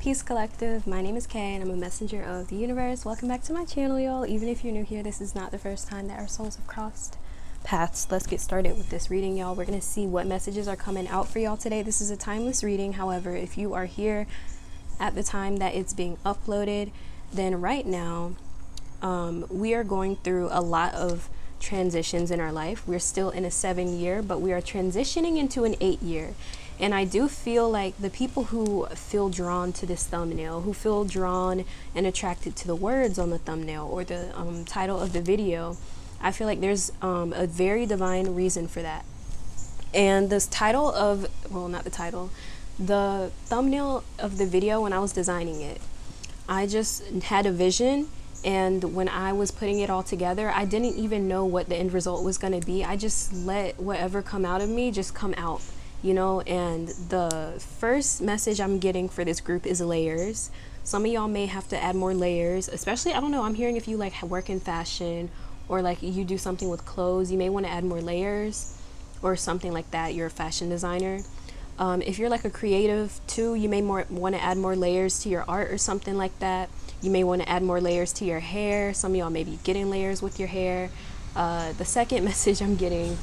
Peace Collective. My name is Kay and I'm a messenger of the universe. Welcome back to my channel, y'all. Even if you're new here, this is not the first time that our souls have crossed paths. Let's get started with this reading, y'all. We're going to see what messages are coming out for y'all today. This is a timeless reading. However, if you are here at the time that it's being uploaded, then right now we are going through a lot of transitions in our life. We're still in a 7-year, but we are transitioning into an 8-year. And I do feel like the people who feel drawn to this thumbnail, who feel drawn and attracted to the words on the thumbnail or the title of the video, I feel like there's a very divine reason for that. And this title of, well, not the title, the thumbnail of the video, when I was designing it, I just had a vision. And when I was putting it all together, I didn't even know what the end result was going to be. I just let whatever come out of me just come out. You know, and the first message I'm getting for this group is layers. Some of y'all may have to add more layers, especially, I don't know, I'm hearing if you like work in fashion or like you do something with clothes, you may want to add more layers or something like that. You're a fashion designer. If you're like a creative too, you may want to add more layers to your art or something like that. You may want to add more layers to your hair. Some of y'all may be getting layers with your hair. The second message I'm getting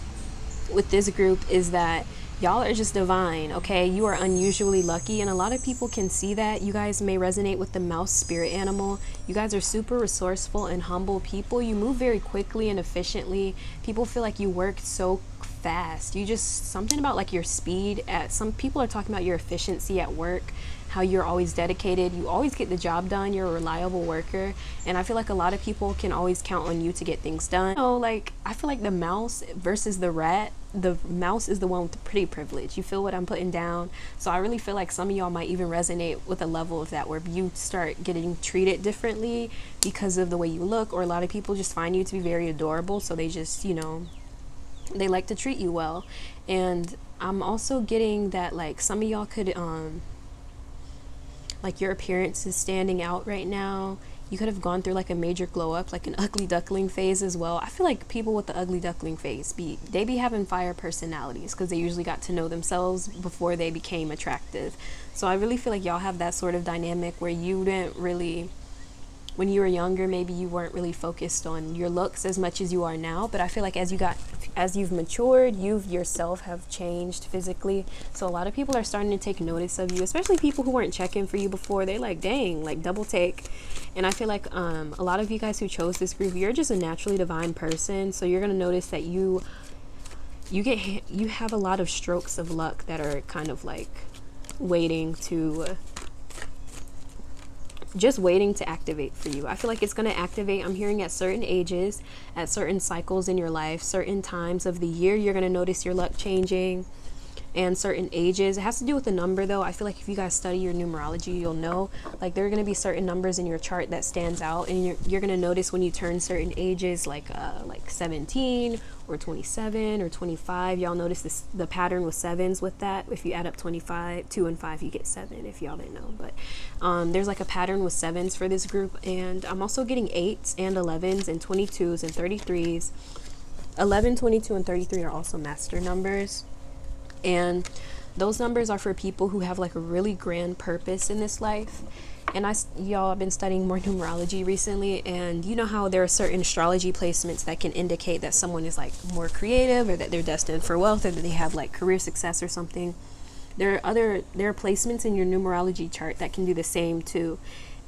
with this group is that y'all are just divine, okay? You are unusually lucky, and a lot of people can see that. You guys may resonate with the mouse spirit animal. You guys are super resourceful and humble people. You move very quickly and efficiently. People feel like you work so fast. You just, something about like your speed. Some people are talking about your efficiency at work, how you're always dedicated. You always get the job done. You're a reliable worker. And I feel like a lot of people can always count on you to get things done. So like, I feel like the mouse versus the rat, the mouse is the one with the pretty privilege. You feel what I'm putting down? So I really feel like some of y'all might even resonate with a level of that where you start getting treated differently because of the way you look, or a lot of people just find you to be very adorable. So they just, you know, they like to treat you well. And I'm also getting that like some of y'all could, like your appearance is standing out right now. You could have gone through like a major glow up, like an ugly duckling phase as well. I feel like people with the ugly duckling phase they be having fire personalities because they usually got to know themselves before they became attractive. So I really feel like y'all have that sort of dynamic where you didn't really, when you were younger, maybe you weren't really focused on your looks as much as you are now. But I feel like as you've matured, you yourself have changed physically. So a lot of people are starting to take notice of you, especially people who weren't checking for you before. They like, dang, like double take. And I feel like a lot of you guys who chose this group, you're just a naturally divine person. So you're gonna notice that you have a lot of strokes of luck that are kind of like waiting to activate for you. I feel like it's going to activate. I'm hearing at certain ages, at certain cycles in your life, certain times of the year, you're going to notice your luck changing. And certain ages, it has to do with the number though. I feel like if you guys study your numerology, you'll know like there are going to be certain numbers in your chart that stands out, and you're going to notice when you turn certain ages, like 17 or 27 or 25. Y'all notice the pattern with sevens with that. If you add up 25, 2 and 5, you get 7, if y'all didn't know. But there's like a pattern with sevens for this group, and I'm also getting 8s and 11s and 22s and 33s. 11, 22 and 33 are also master numbers. And those numbers are for people who have like a really grand purpose in this life. And y'all have been studying more numerology recently, and you know how there are certain astrology placements that can indicate that someone is like more creative, or that they're destined for wealth, or that they have like career success or something. There are placements in your numerology chart that can do the same too.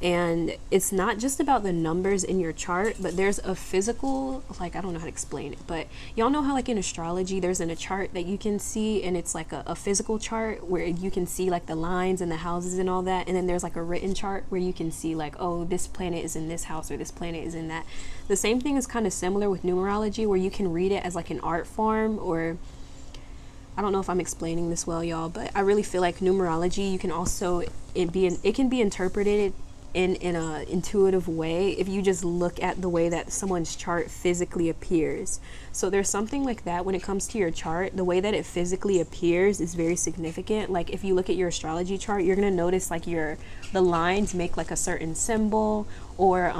And it's not just about the numbers in your chart, but there's a physical, like, I don't know how to explain it, but y'all know how like in astrology there's a chart that you can see, and it's like a physical chart where you can see like the lines and the houses and all that, and then there's like a written chart where you can see like, oh, this planet is in this house or this planet is in that. The same thing is kind of similar with numerology, where you can read it as like an art form, or I don't know if I'm explaining this well, y'all, but I really feel like numerology, you can also, it can be interpreted in a intuitive way if you just look at the way that someone's chart physically appears. So there's something like that when it comes to your chart. The way that it physically appears is very significant. Like if you look at your astrology chart, you're gonna notice like the lines make like a certain symbol, or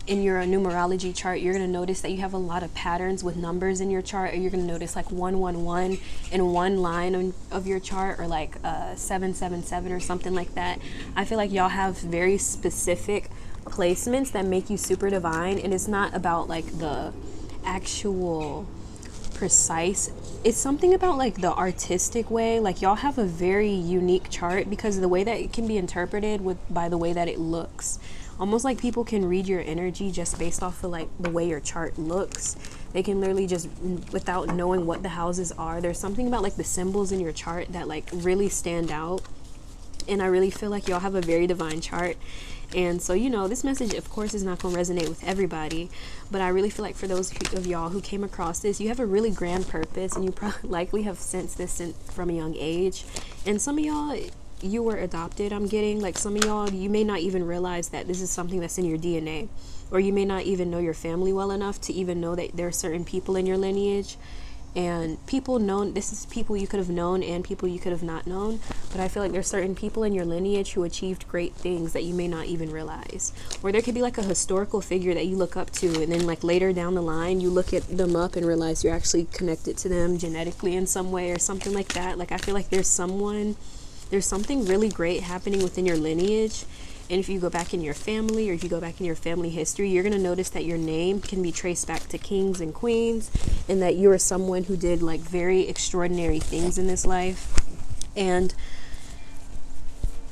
in your numerology chart, you're going to notice that you have a lot of patterns with numbers in your chart, or you're going to notice like 111 in one line of your chart, or like 777 or something like that. I feel like y'all have very specific placements that make you super divine, and it's not about like the actual precise, it's something about like the artistic way. Like y'all have a very unique chart because of the way that it can be interpreted by the way that it looks. Almost like people can read your energy just based off of like the way your chart looks. They can literally just, without knowing what the houses are, there's something about like the symbols in your chart that like really stand out. And I really feel like y'all have a very divine chart. And so, you know, this message, of course, is not going to resonate with everybody. But I really feel like for those of y'all who came across this, you have a really grand purpose. And you probably likely have sensed this from a young age. And some of y'all, you were adopted, I'm getting. Like some of y'all, you may not even realize that this is something that's in your DNA. Or you may not even know your family well enough to even know that there are certain people in your lineage. And people known, this is people you could have known and people you could have not known, but I feel like there's certain people in your lineage who achieved great things that you may not even realize. Or there could be like a historical figure that you look up to, and then like later down the line you look at them up and realize you're actually connected to them genetically in some way or something like that. Like I feel like there's something really great happening within your lineage. And if you go back in your family, or if you go back in your family history, you're going to notice that your name can be traced back to kings and queens, and that you are someone who did like very extraordinary things in this life. And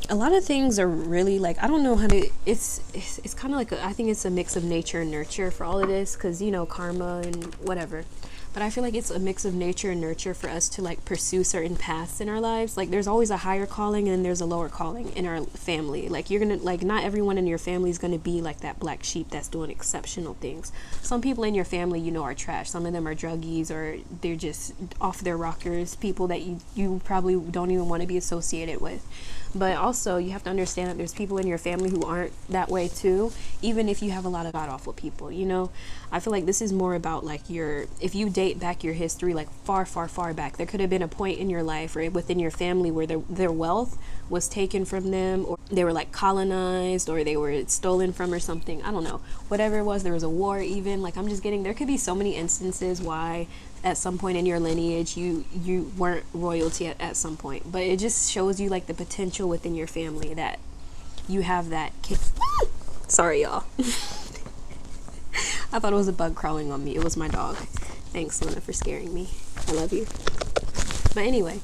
a lot of things are really like, I don't know how to, it's kind of like, I think it's a mix of nature and nurture for all of this, because, you know, karma and whatever. But I feel like it's a mix of nature and nurture for us to like pursue certain paths in our lives. Like there's always a higher calling and there's a lower calling in our family. Like you're going to, like, not everyone in your family is going to be like that black sheep that's doing exceptional things. Some people in your family, you know, are trash. Some of them are druggies, or they're just off their rockers, people that you probably don't even want to be associated with. But also you have to understand that there's people in your family who aren't that way too, even if you have a lot of god-awful people, you know. I feel like this is more about like if you date back your history like far, far, far back, there could have been a point in your life or within your family where their wealth was taken from them, or they were like colonized, or they were stolen from, or something. I don't know. Whatever it was, there was a war even. Like I'm just getting, there could be so many instances why at some point in your lineage you weren't royalty at some point. But it just shows you like the potential within your family that you have that sorry y'all. I thought it was a bug crawling on me. It was my dog. Thanks, Luna, for scaring me. I love you. But anyway,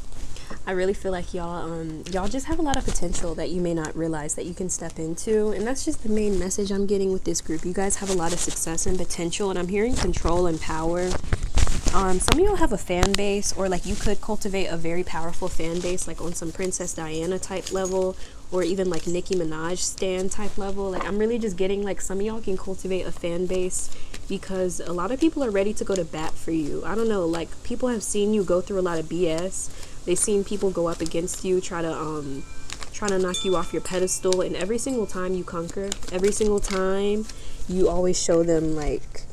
I really feel like y'all just have a lot of potential that you may not realize that you can step into. And that's just the main message I'm getting with this group. You guys have a lot of success and potential, and I'm hearing control and power. Some of y'all have a fan base, or like you could cultivate a very powerful fan base, like on some Princess Diana type level, or even like Nicki Minaj stan type level. Like I'm really just getting like some of y'all can cultivate a fan base because a lot of people are ready to go to bat for you. I don't know, like people have seen you go through a lot of BS. They've seen people go up against you, try to knock you off your pedestal, and every single time you conquer, every single time you always show them like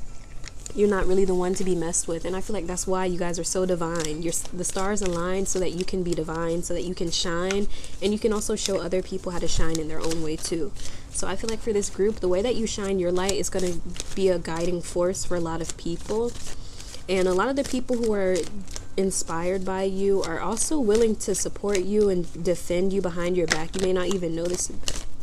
you're not really the one to be messed with. And I feel like that's why you guys are so divine. The stars align so that you can be divine, so that you can shine, and you can also show other people how to shine in their own way too. So I feel like for this group, the way that you shine your light is going to be a guiding force for a lot of people. And a lot of the people who are inspired by you are also willing to support you and defend you behind your back. You may not even know this,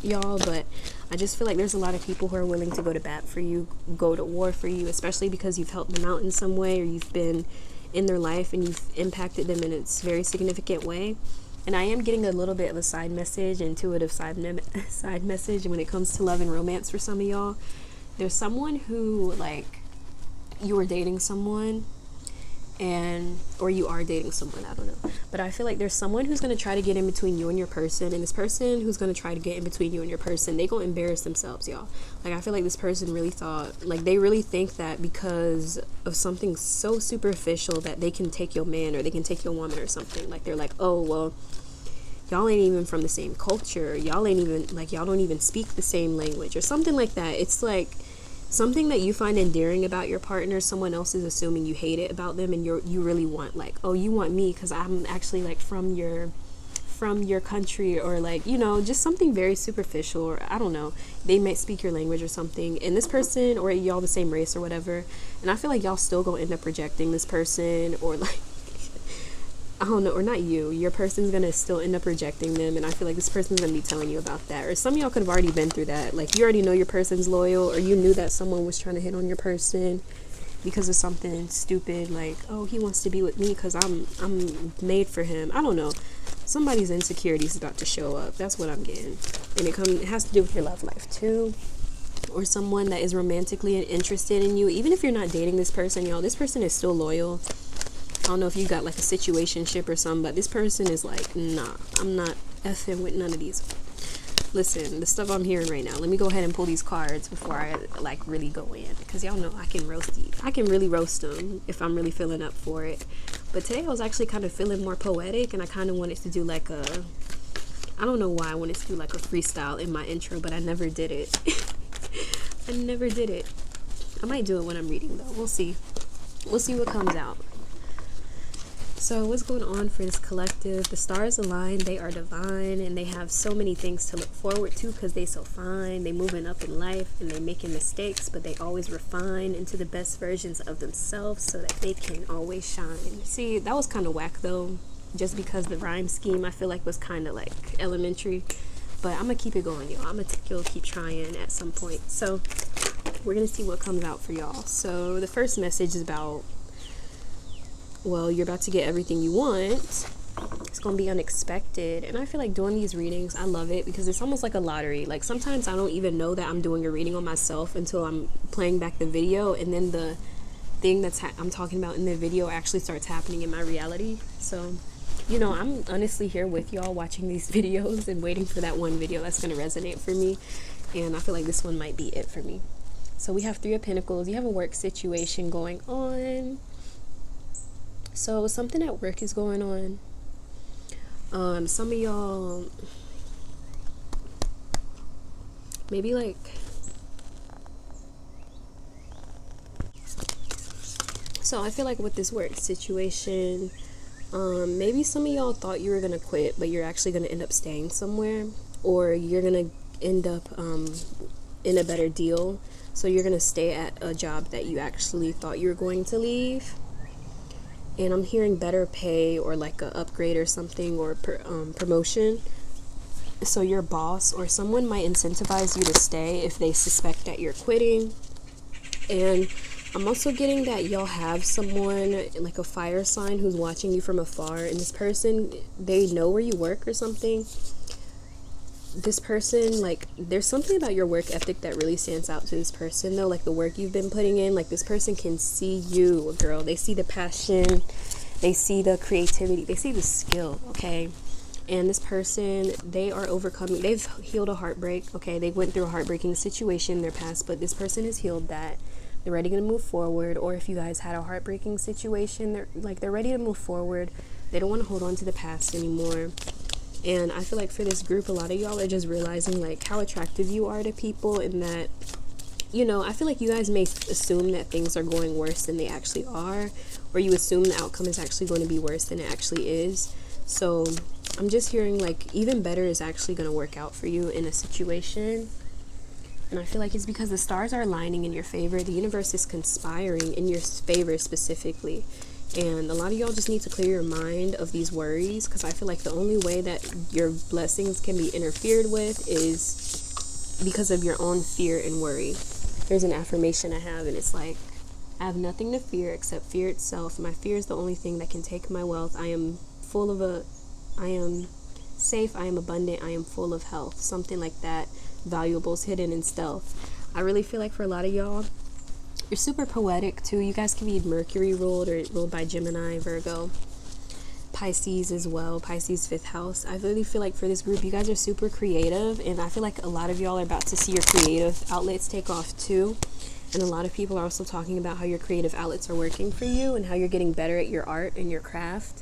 y'all, but I just feel like there's a lot of people who are willing to go to bat for you, go to war for you, especially because you've helped them out in some way, or you've been in their life and you've impacted them in a very significant way. And I am getting a little bit of a side message, intuitive side message when it comes to love and romance for some of y'all. There's someone who, like, you were dating someone, or you are dating someone, I don't know, but I feel like there's someone who's going to try to get in between you and your person, and this person who's going to try to get in between you and your person, they gonna embarrass themselves, y'all. Like I feel like this person really thought, like they really think that because of something so superficial that they can take your man or they can take your woman or something. Like they're like, oh well, y'all ain't even from the same culture, y'all ain't even, like, y'all don't even speak the same language or something like that. It's like something that you find endearing about your partner, someone else is assuming you hate it about them, and you really want, like, oh, you want me because I'm actually like from your from your country, or like, you know, just something very superficial, or I don't know, they might speak your language or something, and this person, or y'all the same race or whatever, and I feel like y'all still gonna end up rejecting this person, or like, I don't know, or not you, your person's gonna still end up rejecting them, and I feel like this person's gonna be telling you about that. Or some of y'all could have already been through that, like you already know your person's loyal, or you knew that someone was trying to hit on your person because of something stupid, like, oh, he wants to be with me because I'm made for him. I don't know, somebody's insecurities about to show up. That's what I'm getting. And it has to do with your love life too, or someone that is romantically interested in you. Even if you're not dating this person, y'all, this person is still loyal. I don't know if you got like a situationship or something, but this person is like, nah, I'm not effing with none of these. Listen, the stuff I'm hearing right now, let me go ahead and pull these cards before I like really go in, because y'all know I can really roast them if I'm really feeling up for it. But today I was actually kind of feeling more poetic, and I kind of wanted to do like a, I don't know why I wanted to do like a freestyle in my intro, but I never did it. I never did it. I might do it when I'm reading though. We'll see what comes out. So what's going on for this collective? The stars align, they are divine, and they have so many things to look forward to because they so fine. They moving up in life, and they making mistakes, but they always refine into the best versions of themselves so that they can always shine. See, that was kind of whack though, just because the rhyme scheme I feel like was kind of like elementary, but I'm gonna keep it going, y'all. You'll keep trying at some point. So we're gonna see what comes out for y'all. So the first message is about, well, you're about to get everything you want. It's gonna be unexpected. And I feel like doing these readings, I love it because it's almost like a lottery. Like sometimes I don't even know that I'm doing a reading on myself until I'm playing back the video, and then the thing I'm talking about in the video actually starts happening in my reality. So, you know, I'm honestly here with y'all watching these videos and waiting for that one video that's gonna resonate for me, and I feel like this one might be it for me. So we have 3 of Pentacles. You have a work situation going on. So something at work is going on. Some of y'all, maybe like, so I feel like with this work situation, maybe some of y'all thought you were gonna quit, but you're actually gonna end up staying somewhere, or you're gonna end up in a better deal. So you're gonna stay at a job that you actually thought you were going to leave. And I'm hearing better pay, or like a upgrade or something, or promotion. So your boss or someone might incentivize you to stay if they suspect that you're quitting. And I'm also getting that y'all have someone like a fire sign who's watching you from afar, and this person, they know where you work or something. This person, like, there's something about your work ethic that really stands out to this person though, like the work you've been putting in. Like this person can see you, girl. They see the passion, they see the creativity, they see the skill, okay? And this person, they've healed a heartbreak, okay? They went through a heartbreaking situation in their past, but this person has healed that. They're ready to move forward. Or if you guys had a heartbreaking situation, they're ready to move forward. They don't want to hold on to the past anymore. And I feel like for this group, a lot of y'all are just realizing like how attractive you are to people, and that, you know, I feel like you guys may assume that things are going worse than they actually are, or you assume the outcome is actually going to be worse than it actually is. So I'm just hearing like even better is actually going to work out for you in a situation. And I feel like it's because the stars are aligning in your favor. The universe is conspiring in your favor specifically. And a lot of y'all just need to clear your mind of these worries, because I feel like the only way that your blessings can be interfered with is because of your own fear and worry. There's an affirmation I have, and it's like, I have nothing to fear except fear itself. My fear is the only thing that can take my wealth. I am safe, I am abundant, I am full of health. Something like that. Valuables hidden in stealth. I really feel like for a lot of y'all, you're super poetic too. You guys can be Mercury ruled, or ruled by Gemini, Virgo, Pisces as well. Pisces 5th house. I really feel like for this group, you guys are super creative, and I feel like a lot of y'all are about to see your creative outlets take off too. And a lot of people are also talking about how your creative outlets are working for you, and how you're getting better at your art and your craft.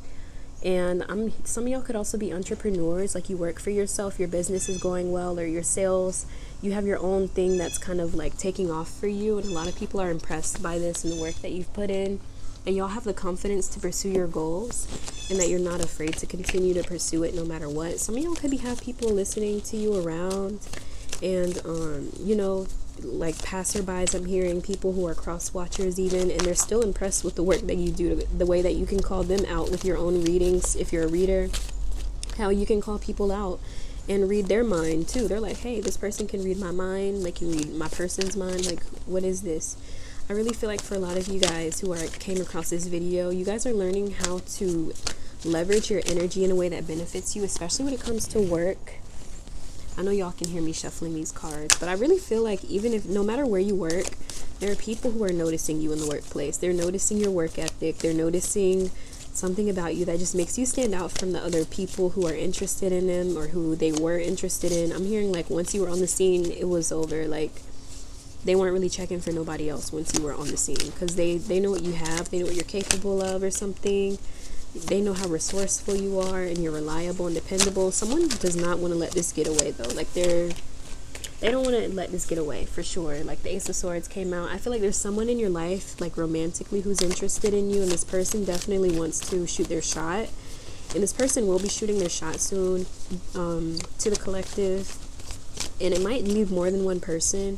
And some of y'all could also be entrepreneurs, like you work for yourself, your business is going well, or your sales, you have your own thing that's kind of like taking off for you, and a lot of people are impressed by this and the work that you've put in. and y'all have the confidence to pursue your goals, and that you're not afraid to continue to pursue it no matter what. Some of y'all could have people listening to you around, and you know, like passerbys. I'm hearing people who are cross watchers even, and they're still impressed with the work that you do, the way that you can call them out with your own readings. If you're a reader, how you can call people out and read their mind too. They're like, hey, this person can read my mind, they can read my person's mind. Like, what is this? I really feel like for a lot of you guys who came across this video, you guys are learning how to leverage your energy in a way that benefits you, especially when it comes to work. I know y'all can hear me shuffling these cards, but I really feel like even if, no matter where you work, there are people who are noticing you in the workplace. They're noticing your work ethic. They're noticing something about you that just makes you stand out from the other people who are interested in them or who they were interested in. I'm hearing like once you were on the scene, it was over. Like, they weren't really checking for nobody else once you were on the scene, because they know what you have. They know what you're capable of or something. They know how resourceful you are, and you're reliable and dependable. Someone does not want to let this get away though. Like, they don't want to let this get away for sure. Like, the Ace of Swords came out. I feel like there's someone in your life, like romantically, who's interested in you, and this person definitely wants to shoot their shot, and this person will be shooting their shot soon to the collective. And it might leave more than one person,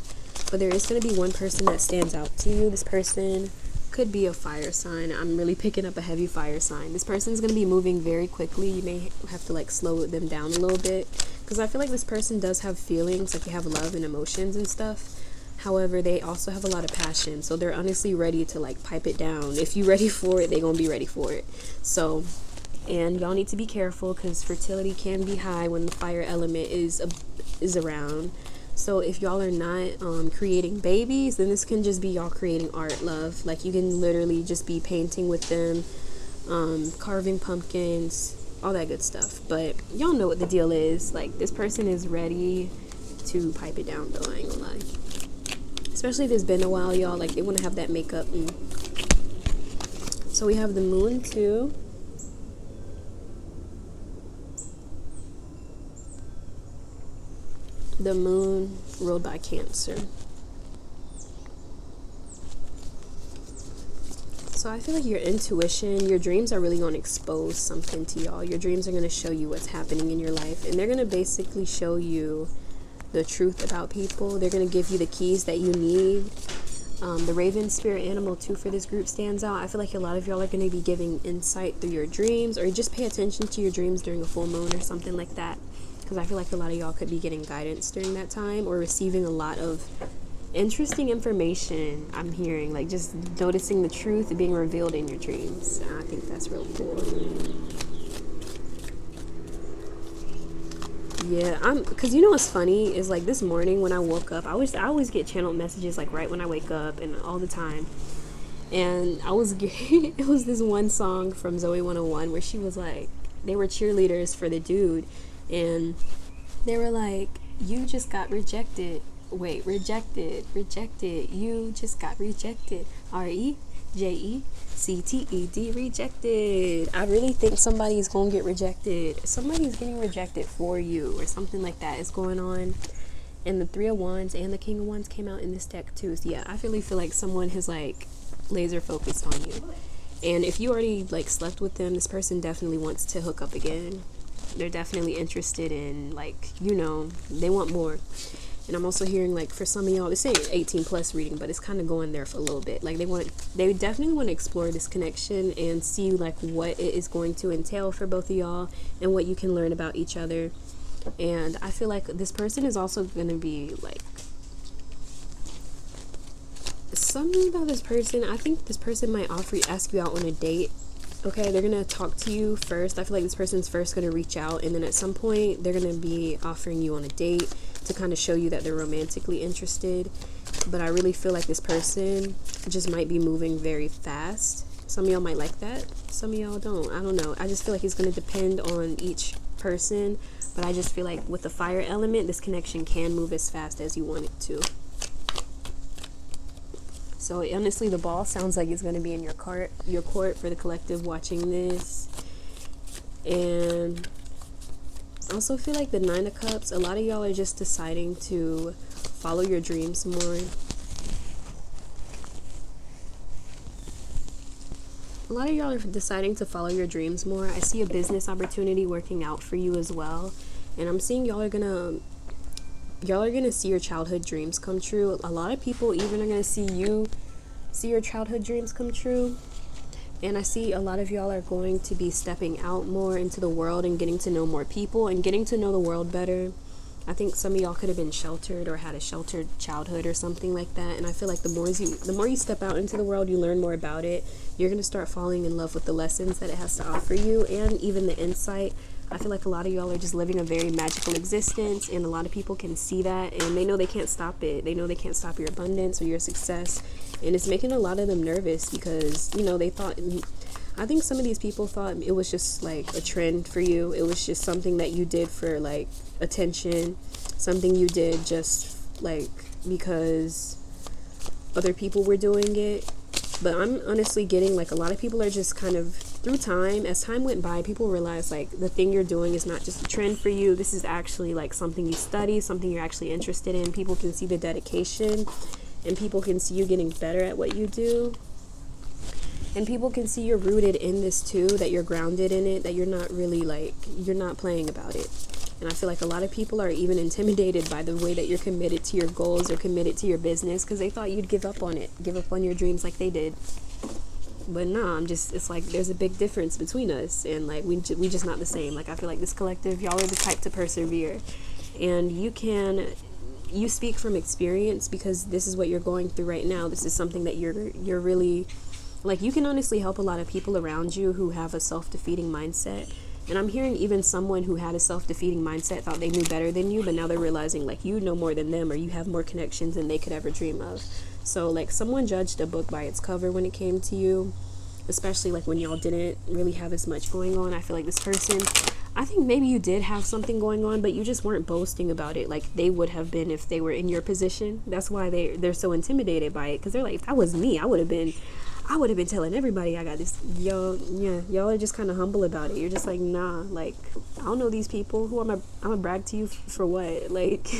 but there is going to be one person that stands out to you. This person could be a fire sign. I'm really picking up a heavy fire sign. This person's going to be moving very quickly. You may have to like slow them down a little bit, because I feel like this person does have feelings, like they have love and emotions and stuff. However, they also have a lot of passion, so they're honestly ready to like pipe it down. If you're ready for it, they're gonna be ready for it. So, and y'all need to be careful, because fertility can be high when the fire element is around. So if y'all are not creating babies, then this can just be y'all creating art, love. Like, you can literally just be painting with them, carving pumpkins, all that good stuff. But y'all know what the deal is. Like, this person is ready to pipe it down though, I ain't gonna lie. Especially if it's been a while, y'all. Like, they want to have that makeup. So we have the moon too. The moon ruled by Cancer. So I feel like your intuition, your dreams are really going to expose something to y'all. Your dreams are going to show you what's happening in your life, and they're going to basically show you the truth about people. They're going to give you the keys that you need. The Raven spirit animal too for this group stands out. I feel like a lot of y'all are going to be giving insight through your dreams, or just pay attention to your dreams during a full moon or something like that, because I feel like a lot of y'all could be getting guidance during that time, or receiving a lot of interesting information. I'm hearing like just noticing the truth being revealed in your dreams. I think that's real cool. Yeah, because you know what's funny is, like, this morning when I woke up, I always get channeled messages like right when I wake up and all the time. And it was this one song from Zoe 101 where she was like, they were cheerleaders for the dude, and they were like, you just got rejected. Wait, rejected. You just got rejected. REJECTED, rejected. I really think somebody's gonna get rejected. Somebody's getting rejected for you, or something like that is going on. And the Three of Wands and the King of Wands came out in this deck too. So yeah, I really feel like someone has like laser focused on you. And if you already like slept with them, this person definitely wants to hook up again. They're definitely interested in, like, you know, they want more. And I'm also hearing, like, for some of y'all, this ain't 18 plus reading, but it's kind of going there for a little bit. Like, they definitely want to explore this connection and see, like, what it is going to entail for both of y'all and what you can learn about each other. And I feel like this person is also going to be, like, something about this person. I think this person might ask you out on a date. Okay, they're gonna talk to you first. I feel like this person's first gonna reach out, and then at some point they're gonna be offering you on a date to kind of show you that they're romantically interested. But I really feel like this person just might be moving very fast. Some of y'all might like that, some of y'all don't. I don't know. I just feel like it's gonna depend on each person, but I just feel like with the fire element, this connection can move as fast as you want it to. So honestly, the ball sounds like it's going to be in your court for the collective watching this. And I also feel like the Nine of Cups, a lot of y'all are just deciding to follow your dreams more. lot of y'all are deciding to follow your dreams more. I see a business opportunity working out for you as well. And I'm seeing y'all are gonna see your childhood dreams come true. A lot of people even are gonna see your childhood dreams come true. And I see a lot of y'all are going to be stepping out more into the world and getting to know more people and getting to know the world better. I think some of y'all could have been sheltered or had a sheltered childhood or something like that. And I feel like the more you step out into the world, you learn more about it. You're going to start falling in love with the lessons that it has to offer you and even the insight. I feel like a lot of y'all are just living a very magical existence, and a lot of people can see that, and they know they can't stop it. They know they can't stop your abundance or your success. And it's making a lot of them nervous because, they thought, I think some of these people thought it was just like a trend for you. It was just something that you did for like attention, something you did just like because other people were doing it. But I'm honestly getting like a lot of people are just kind of, through time, as time went by, people realized like the thing you're doing is not just a trend for you. This is actually like something you study, something you're actually interested in. People can see the dedication, and people can see you getting better at what you do. And people can see you're rooted in this too, that you're grounded in it, that you're not really like, you're not playing about it. And I feel like a lot of people are even intimidated by the way that you're committed to your goals or committed to your business because they thought you'd give up on it, give up on your dreams like they did. But nah, it's like there's a big difference between us, and like we just not the same. Like I feel like this collective, y'all are the type to persevere, and you speak from experience because this is what you're going through right now. This is something that you're really, like, you can honestly help a lot of people around you who have a self-defeating mindset. And I'm hearing even someone who had a self-defeating mindset thought they knew better than you, but now they're realizing like you know more than them, or you have more connections than they could ever dream of. So like someone judged a book by its cover when it came to you, especially like when y'all didn't really have as much going on. I feel like this person, I think maybe you did have something going on, but you just weren't boasting about it like they would have been if they were in your position. That's why they're so intimidated by it, because they're like, if that was me, I would have been telling everybody I got this. Y'all are just kind of humble about it. You're just like, nah, like, I don't know these people. Who I'm a brag to you for what? Like,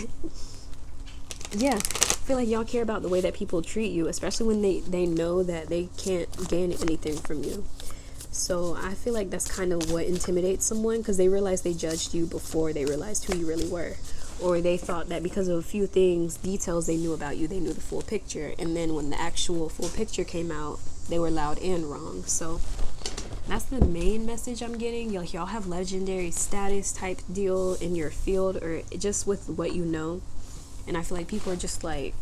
yeah, I feel like y'all care about the way that people treat you, especially when they know that they can't gain anything from you. So I feel like that's kind of what intimidates someone, because they realize they judged you before they realized who you really were. Or they thought that because of a few details they knew about you, they knew the full picture. And then when the actual full picture came out, they were loud and wrong. So that's the main message I'm getting. Y'all have legendary status type deal in your field, or just with what you know. And I feel like people are just like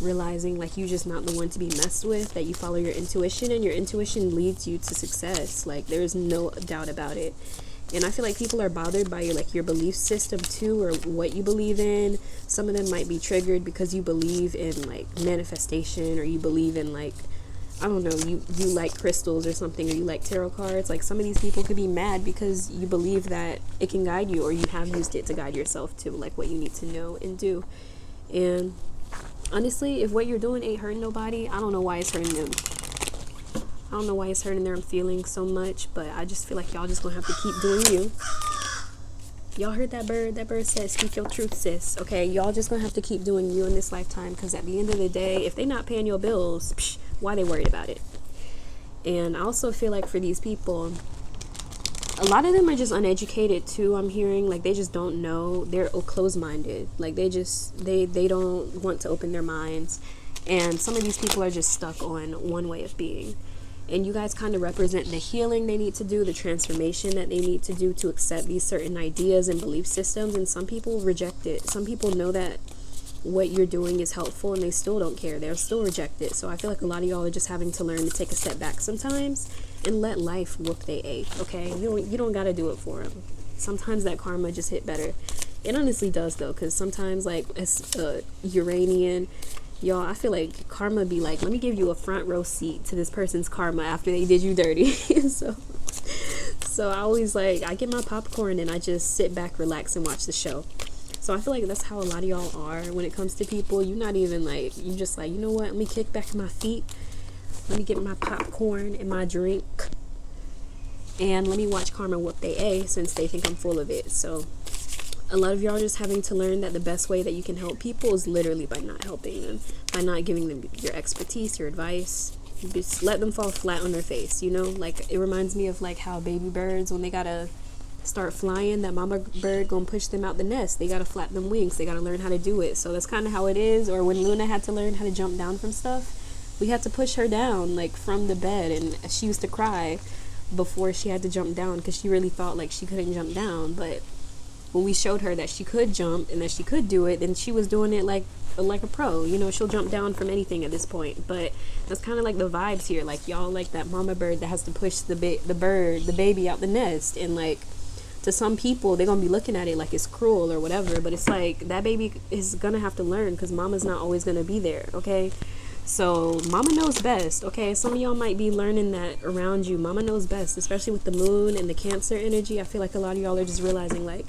realizing like you're just not the one to be messed with, that you follow your intuition, and your intuition leads you to success. Like, there's no doubt about it. And I feel like people are bothered by your belief system too, or what you believe in. Some of them might be triggered because you believe in like manifestation, or you believe in like, I don't know, you like crystals or something, or you like tarot cards. Like, some of these people could be mad because you believe that it can guide you, or you have used it to guide yourself to like what you need to know and do. And honestly, if what you're doing ain't hurting nobody, I don't know why it's hurting them. I don't know why it's hurting their feelings so much, but I just feel like y'all just gonna have to keep doing you. Y'all heard that bird? That bird said, speak your truth, sis. Okay, y'all just gonna have to keep doing you in this lifetime, because at the end of the day, if they not paying your bills, why they worried about it? And I also feel like for these people, a lot of them are just uneducated too. I'm hearing like they just don't know. They're closed-minded. Like they don't want to open their minds. And some of these people are just stuck on one way of being. And you guys kind of represent the healing they need to do, the transformation that they need to do to accept these certain ideas and belief systems. And some people reject it. Some people know that what you're doing is helpful, and they still don't care. They'll still reject it. So I feel like a lot of y'all are just having to learn to take a step back sometimes and let life whoop they ache. Okay, you don't got to do it for them. Sometimes that karma just hit better. It honestly does though, because sometimes like as a Uranian, y'all, I feel like karma be like, let me give you a front row seat to this person's karma after they did you dirty. so I always like, I get my popcorn and I just sit back, relax, and watch the show. So I feel like that's how a lot of y'all are when it comes to people. You're not even like, you just like, you know what, let me kick back my feet, let me get my popcorn and my drink, and let me watch karma whoop they A, since they think I'm full of it. So a lot of y'all are just having to learn that the best way that you can help people is literally by not helping them, by not giving them your expertise, your advice. just let them fall flat on their face, you know? Like, it reminds me of like how baby birds, when they gotta start flying, that mama bird gonna push them out the nest. They gotta flap them wings. They gotta learn how to do it. So that's kind of how it is. Or when Luna had to learn how to jump down from stuff, we had to push her down like from the bed, and she used to cry before she had to jump down because she really thought like she couldn't jump down. But when we showed her that she could jump and that she could do it, then she was doing it like a pro. You know, she'll jump down from anything at this point. But that's kind of like the vibes here. Like, y'all like that mama bird that has to push the baby out the nest. And like, to some people, they're gonna be looking at it like it's cruel or whatever, but it's like that baby is gonna have to learn because mama's not always gonna be there. Okay, so mama knows best. Okay, some of y'all might be learning that around you. Mama knows best, especially with the moon and the Cancer energy. I feel like a lot of y'all are just realizing, like,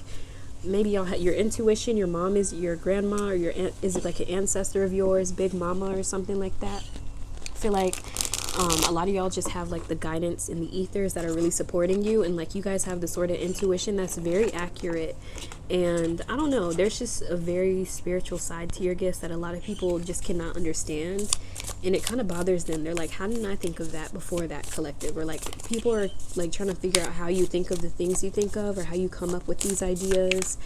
maybe y'all had your intuition, your mom is your grandma, or your aunt, is it like an ancestor of yours, big mama or something like that. I feel like a lot of y'all just have like the guidance in the ethers that are really supporting you, and like you guys have the sort of intuition that's very accurate. And I don't know, there's just a very spiritual side to your gifts that a lot of people just cannot understand, and it kind of bothers them. They're like, how didn't I think of that before that collective? Or like, people are like trying to figure out how you think of the things you think of, or how you come up with these ideas.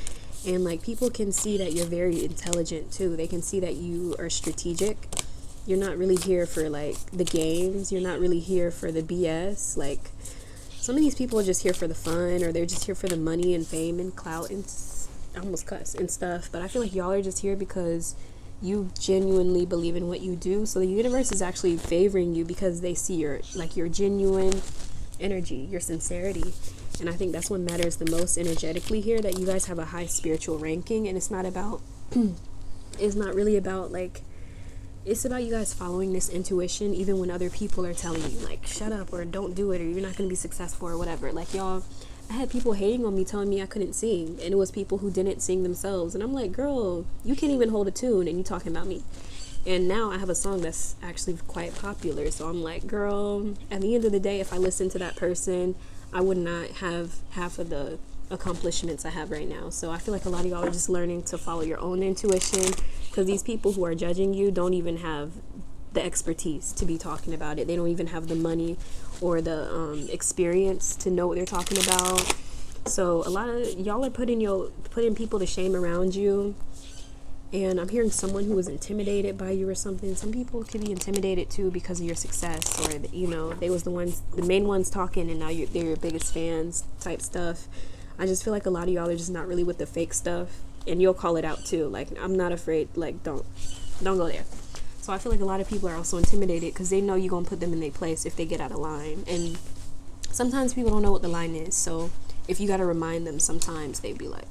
And like, people can see that you're very intelligent too. They can see that you are strategic. You're not really here for like the games. You're not really here for the BS. Like, some of these people are just here for the fun, or they're just here for the money and fame and clout and I almost cuss and stuff. But I feel like y'all are just here because you genuinely believe in what you do. So the universe is actually favoring you because they see your genuine energy, your sincerity. And I think that's what matters the most energetically here, that you guys have a high spiritual ranking. And it's not about it's not really about like, it's about you guys following this intuition even when other people are telling you like, shut up, or don't do it, or you're not going to be successful, or whatever. Like, y'all, I had people hating on me, telling me I couldn't sing, and it was people who didn't sing themselves. And I'm like, girl, you can't even hold a tune and you talking about me. And now I have a song that's actually quite popular. So I'm like, girl, at the end of the day, if I listened to that person, I would not have half of the accomplishments I have right now. So I feel like a lot of y'all are just learning to follow your own intuition, because these people who are judging you don't even have the expertise to be talking about it. They don't even have the money or the experience to know what they're talking about. So a lot of y'all are putting people to shame around you. And I'm hearing someone who was intimidated by you or something. Some people could be intimidated too because of your success, or you know, they was the main ones talking, and now they're your biggest fans type stuff. I just feel like a lot of y'all are just not really with the fake stuff, and you'll call it out too. Like, I'm not afraid. Like, don't go there. So I feel like a lot of people are also intimidated because they know you're gonna put them in their place if they get out of line. And sometimes people don't know what the line is. So if you gotta remind them, sometimes they be like,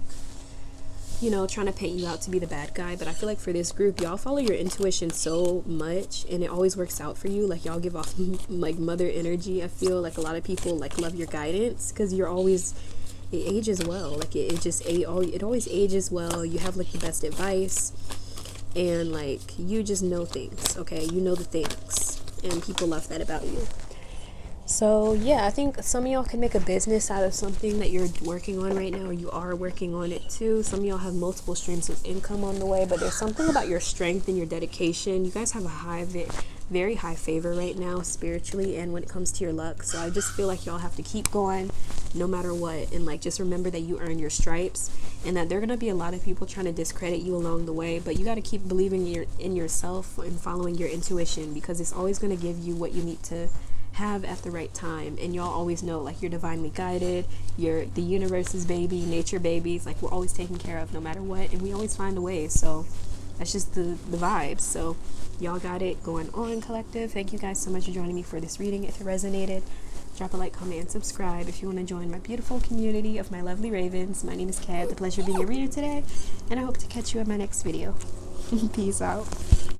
you know, trying to paint you out to be the bad guy. But I feel like for this group, y'all follow your intuition so much, and it always works out for you. Like, y'all give off like mother energy. I feel like a lot of people like love your guidance because you're always, it ages well. Like, it always ages well. You have like the best advice, and like, you just know things. Okay, you know the things, and people love that about you. So yeah, I think some of y'all can make a business out of something that you're working on right now, or you are working on it too. Some of y'all have multiple streams of income on the way, but there's something about your strength and your dedication. You guys have a very high favor right now spiritually, and when it comes to your luck. So I just feel like y'all have to keep going no matter what, and like, just remember that you earn your stripes, and that there are going to be a lot of people trying to discredit you along the way, but you got to keep believing in yourself and following your intuition, because it's always going to give you what you need to have at the right time. And y'all always know, like, you're divinely guided, you're the universe's baby, nature babies. Like, we're always taken care of no matter what, and we always find a way. So that's just the vibes. So y'all got it going on, collective. Thank you guys so much for joining me for this reading. If it resonated, drop a like, comment, and subscribe if you want to join my beautiful community of my lovely ravens. My name is Kat. The pleasure of being your reader today, and I hope to catch you in my next video. Peace out.